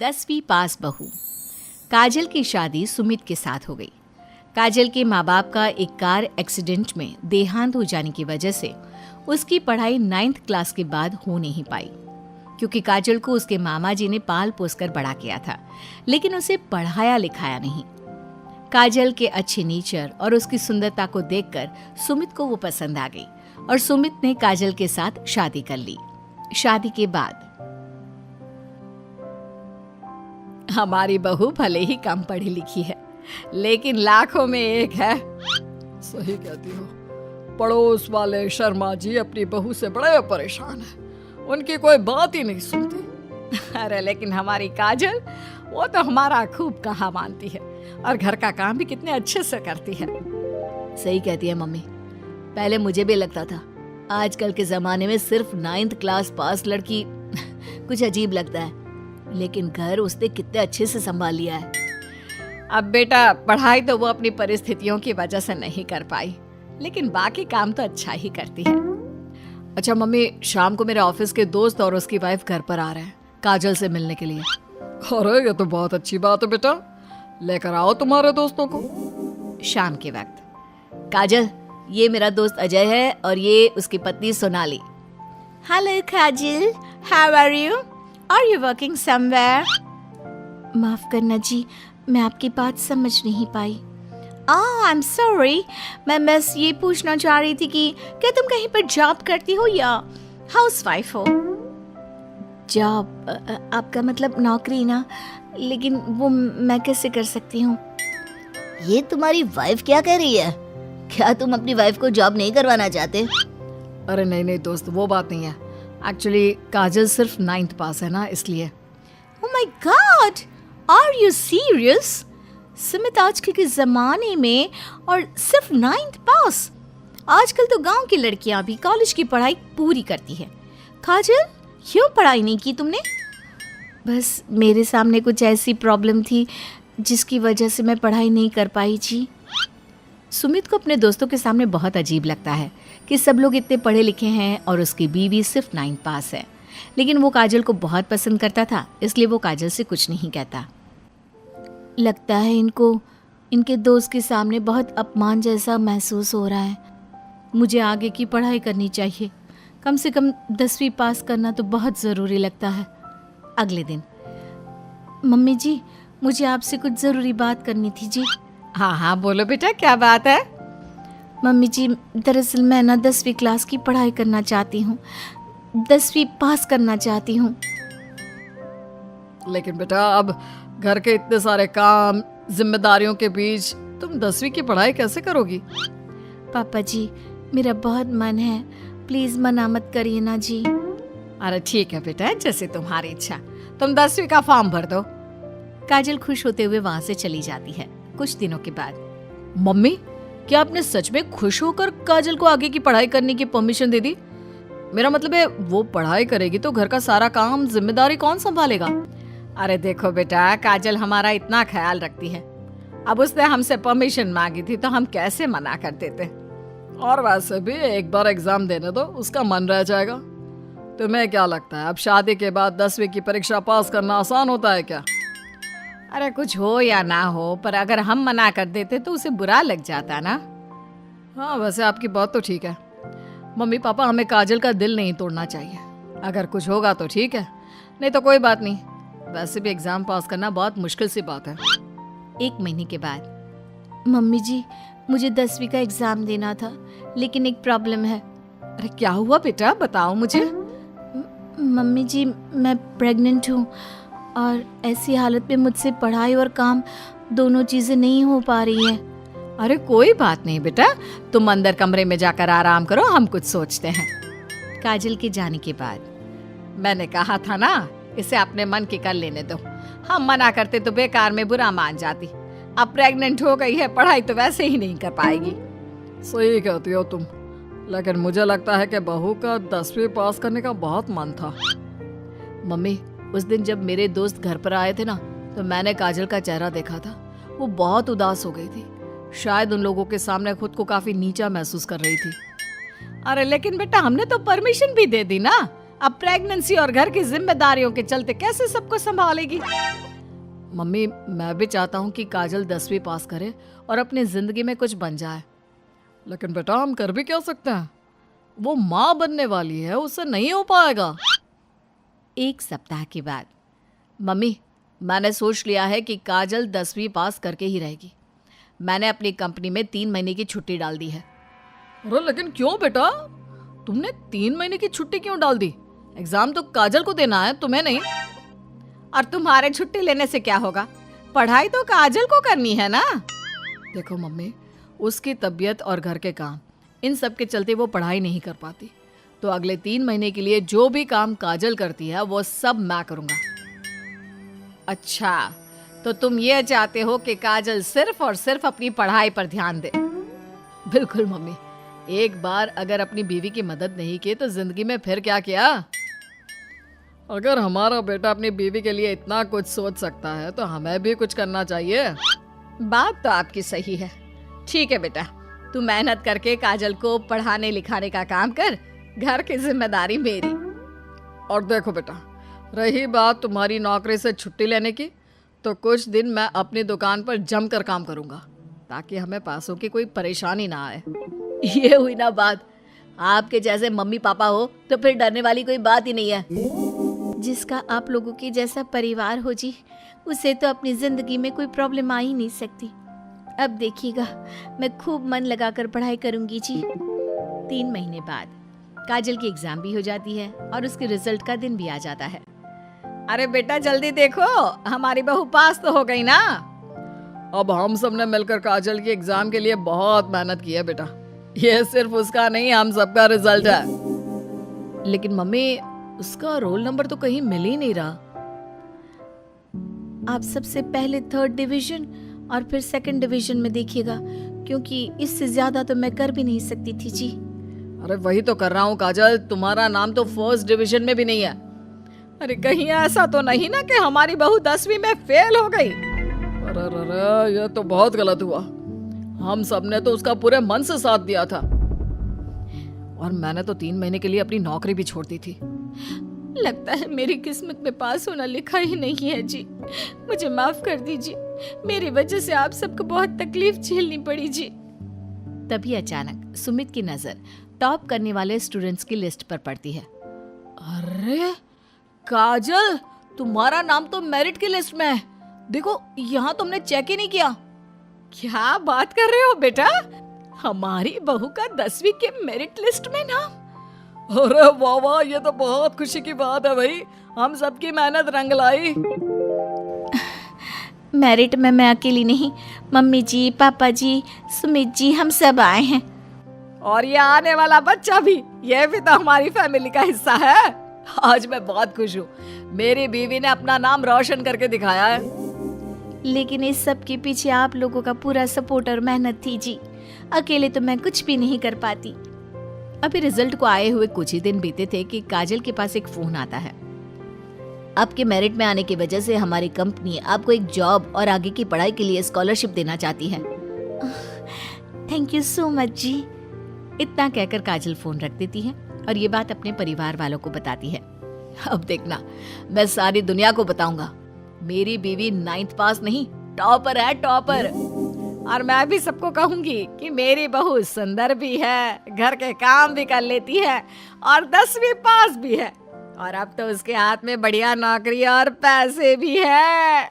10वीं पास बहू। काजल की शादी सुमित के साथ हो गई। काजल के माँ बाप का एक कार एक्सीडेंट में देहांत हो जाने की वजह से उसकी पढ़ाई 9th क्लास के बाद हो नहीं पाई, क्योंकि काजल को उसके मामा जी ने पाल पोस कर बड़ा किया था, लेकिन उसे पढ़ाया लिखाया नहीं। काजल के अच्छे नेचर और उसकी सुंदरता को देखकर सुमित को वो पसंद आ गई और सुमित ने काजल के साथ शादी कर ली। शादी के बाद हमारी बहू भले ही कम पढ़ी लिखी है, लेकिन लाखों में एक है। सही कहती हो। पड़ोस वाले शर्मा जी अपनी बहू से बड़े परेशान हैं। उनकी कोई बात ही नहीं सुनती। अरे लेकिन हमारी काजल, वो तो हमारा खूब कहा मानती है और घर का काम भी कितने अच्छे से करती है। सही कहती है मम्मी। पहले मुझे भी लगता था, आजकल के जमाने में सिर्फ 9th क्लास पास लड़की कुछ अजीब लगता है, लेकिन घर उसने कितने अच्छे से संभाल लिया है। अब बेटा, पढ़ाई तो वो अपनी परिस्थितियों की वजह से नहीं कर पाई, लेकिन बाकी काम तो अच्छा ही करती है। अच्छा मम्मी, शाम को मेरे ऑफिस के दोस्त और उसकी वाइफ घर पर आ रहे हैं काजल से मिलने के लिए। अरे ये तो बहुत अच्छी बात है बेटा, लेकर आओ तुम्हारे दोस्तों को। शाम के वक्त काजल, ये मेरा दोस्त अजय है और ये उसकी पत्नी Sonali. Hello Kajal, how are you? Are you working somewhere? माफ करना जी, मैं आपकी बात समझ नहीं पाई। I am sorry. मैं बस ये पूछना चाह रही थी कि क्या तुम कहीं पर जॉब करती हो या हाउसवाइफ हो? जॉब? आपका मतलब नौकरी ना, लेकिन वो मैं कैसे कर सकती हूँ? ये तुम्हारी वाइफ क्या कह रही है? क्या तुम अपनी वाइफ को जॉब नहीं करवाना चाहते? अरे नहीं दोस्त, वो बात नहीं है। एक्चुअली काजल सिर्फ 9th पास है ना, इसलिए। Oh my god, are you serious? Sumit आजकल के जमाने में और सिर्फ 9th पास? आजकल तो गांव की लड़कियां भी कॉलेज की पढ़ाई पूरी करती है। काजल, क्यों पढ़ाई नहीं की तुमने? बस मेरे सामने कुछ ऐसी प्रॉब्लम थी जिसकी वजह से मैं पढ़ाई नहीं कर पाई जी। सुमित को अपने दोस्तों के सामने बहुत अजीब लगता है कि सब लोग इतने पढ़े लिखे हैं और उसकी बीवी सिर्फ 9th पास है, लेकिन वो काजल को बहुत पसंद करता था, इसलिए वो काजल से कुछ नहीं कहता। लगता है इनको इनके दोस्त के सामने बहुत अपमान जैसा महसूस हो रहा है। मुझे आगे की पढ़ाई करनी चाहिए, कम से कम 10वीं पास करना तो बहुत ज़रूरी लगता है। अगले दिन, मम्मी जी, मुझे आपसे कुछ ज़रूरी बात करनी थी जी। हाँ बोलो बेटा, क्या बात है? मम्मी जी, दरअसल मैं ना 10वीं क्लास की पढ़ाई करना चाहती हूँ, 10वीं पास करना चाहती हूँ। लेकिन बेटा, अब घर के इतने सारे काम, जिम्मेदारियों के बीच तुम 10वीं की पढ़ाई कैसे करोगी? पापा जी, मेरा बहुत मन है, प्लीज मना मत करिए ना जी। अरे ठीक है बेटा, जैसे तुम्हारी इच्छा। तुम 10वीं का फॉर्म भर दो। काजल खुश होते हुए वहां से चली जाती है। कुछ दिनों के बाद, मम्मी, क्या आपने सच में खुश होकर काजल को आगे की पढ़ाई करने की परमिशन दे दी? मेरा मतलब है, वो पढ़ाई करेगी तो घर का सारा काम, जिम्मेदारी कौन संभालेगा? अरे देखो बेटा, काजल हमारा इतना ख्याल रखती है, अब उसने हमसे परमिशन मांगी थी तो हम कैसे मना कर देते। और वैसे भी एक बार एग्जाम देने दो, उसका मन रह जाएगा। तुम्हें क्या लगता है, अब शादी के बाद 10वीं की परीक्षा पास करना आसान होता है क्या? अरे कुछ हो या ना हो, पर अगर हम मना कर देते तो उसे बुरा लग जाता ना। हाँ, वैसे आपकी बात तो ठीक है। मम्मी पापा, हमें काजल का दिल नहीं तोड़ना चाहिए। अगर कुछ होगा तो ठीक है, नहीं तो कोई बात नहीं। वैसे भी एग्जाम पास करना बहुत मुश्किल सी बात है। 1 महीने के बाद, मम्मी जी, मुझे 10वीं का एग्जाम देना था, लेकिन एक प्रॉब्लम है। अरे क्या हुआ बेटा, बताओ मुझे। मम्मी जी, मैं प्रेग्नेंट हूँ और ऐसी हालत में मुझसे पढ़ाई और काम दोनों चीजें नहीं हो पा रही है। अरे कोई बात नहीं बेटा, तुम अंदर कमरे में जाकर आराम करो, हम कुछ सोचते हैं। काजल के जाने के बाद, मैंने कहा था ना, इसे अपने मन की कर लेने दो। हम मना करते तो बेकार में बुरा मान जाती। अब प्रेग्नेंट हो गई है, पढ़ाई तो वैसे ही नहीं कर पाएगी। सही कहती हो तुम, लेकिन मुझे लगता है कि बहू का 10वीं पास करने का बहुत मन था। मम्मी, उस दिन जब मेरे दोस्त घर पर आए थे ना, तो मैंने काजल का चेहरा देखा था। वो बहुत उदास हो गई थी, शायद उन लोगों के सामने खुद को काफी नीचा महसूस कर रही थी। अरे लेकिन बेटा, हमने तो परमिशन भी दे दी ना, अब प्रेगनेंसी और घर की जिम्मेदारियों के चलते कैसे सबको संभालेगी? मम्मी, मैं भी चाहता हूँ कि काजल 10वीं पास करे और अपनी जिंदगी में कुछ बन जाए, लेकिन बेटा हम कर भी क्या सकते हैं? वो माँ बनने वाली है, उससे नहीं हो पाएगा। एक सप्ताह के बाद, मम्मी मैंने सोच लिया है कि काजल 10वीं पास करके ही रहेगी। मैंने अपनी कंपनी में 3 महीने की छुट्टी डाल दी है। अरे लेकिन क्यों बेटा? तुमने 3 महीने की छुट्टी क्यों डाल दी? एग्जाम तो काजल को देना है, तुम्हें नहीं। और तुम्हारे छुट्टी लेने से क्या होगा? पढ़ाई तो काजल को करनी है ना। देखो मम्मी, उसकी तबीयत और घर के काम, इन सब के चलते वो पढ़ाई नहीं कर पाती, तो अगले 3 महीने के लिए जो भी काम काजल करती है वो सब मैं करूँगा। अच्छा, तो तुम ये चाहते हो कि काजल सिर्फ और सिर्फ अपनी पढ़ाई पर ध्यान दे? बिल्कुल मम्मी, एक बार अगर अपनी बीवी की मदद नहीं की तो जिंदगी में फिर क्या किया? अगर हमारा बेटा अपनी बीवी के लिए इतना कुछ सोच सकता है तो हमें भी कुछ करना चाहिए। बात तो आपकी सही है। ठीक है बेटा, तू मेहनत करके काजल को पढ़ाने लिखाने का काम कर, घर की जिम्मेदारी मेरी। और देखो बेटा, रही बात तुम्हारी नौकरी से छुट्टी लेने की, तो कुछ दिन मैं अपनी दुकान पर जमकर काम करूंगा ताकि हमें पैसों की कोई परेशानी ना आए। ये हुई ना बात। आपके जैसे मम्मी पापा हो तो फिर डरने वाली कोई बात ही नहीं है। जिसका आप लोगों के जैसा परिवार हो जी, उसे तो अपनी जिंदगी में कोई प्रॉब्लम आ ही नहीं सकती। अब देखिएगा, मैं खूब मन लगाकर पढ़ाई करूंगी जी। 3 महीने बाद काजल की एग्जाम भी हो जाती है और उसके रिजल्ट का दिन भी आ जाता है। अरे बेटा जल्दी देखो, हमारी बहू पास तो हो गई ना। अब हम सब ने मिलकर काजल की एग्जाम के लिए बहुत मेहनत की है बेटा। ये सिर्फ उसका नहीं, हम सबका रिजल्ट है। लेकिन मम्मी, उसका रोल नंबर तो कहीं मिल ही नहीं रहा। आप सबसे पहले 3rd डिवीजन और फिर 2nd डिवीजन में देखिएगा, क्योंकि इससे ज्यादा तो मैं कर भी नहीं सकती थी जी। अरे वही तो कर रहा हूँ काजल, तुम्हारा नाम तो 1st डिवीजन में भी नहीं है। अरे कहीं ऐसा तो नहीं ना कि हमारी बहू 10वीं में फेल हो गई? अरे ये तो बहुत गलत हुआ। हम सब ने तो उसका पूरे मन से साथ दिया था, और मैंने तो 3 महीने के लिए अपनी नौकरी भी छोड़ दी थी। लगता है मेरी किस्मत में पास होना लिखा ही नहीं है जी। मुझे माफ कर दीजिए, मेरी वजह से आप सबको बहुत तकलीफ झेलनी पड़ी जी। तभी अचानक सुमित की नजर टॉप करने वाले स्टूडेंट्स की लिस्ट पर पड़ती है। अरे काजल, तुम्हारा नाम तो मेरिट की लिस्ट में है। देखो, यहाँ तुमने चेक ही नहीं किया। क्या बात कर रहे हो बेटा? हमारी बहू का 10वीं के मेरिट लिस्ट में नाम? अरे वाह वाह, ये तो बहुत खुशी की बात है भाई। हम सबकी मेहनत रंग लाई। मेरिट में मैं अकेली नहीं, मम्मी जी, पापा जी, सुमित जी, हम सब आए हैं। और ये आने वाला बच्चा भी, ये भी तो हमारी फैमिली का हिस्सा है। आज मैं बहुत खुश हूँ, मेरी बीवी ने अपना नाम रोशन करके दिखाया है। लेकिन इस सब के पीछे आप लोगों का पूरा सपोर्ट और मेहनत थी जी। अकेले तो मैं कुछ भी नहीं कर पाती। अभी रिजल्ट को आए हुए कुछ ही दिन बीते थे कि काजल के पास एक फोन आता है। आपके मेरिट में आने की वजह से हमारी कंपनी आपको एक जॉब और आगे की पढ़ाई के लिए स्कॉलरशिप देना चाहती है। थैंक यू सो मच जी। इतना कहकर काजल फोन रख देती है और ये बात अपने परिवार वालों को बताती है। अब देखना, मैं सारी दुनिया को बताऊंगा, मेरी बीवी 9th पास नहीं, टॉपर है, टॉपर। और मैं भी सबको कहूंगी कि मेरी बहू सुंदर भी है, घर के काम भी कर लेती है और 10वीं पास भी है, और अब तो उसके हाथ में बढ़िया नौकरी और पैसे भी है।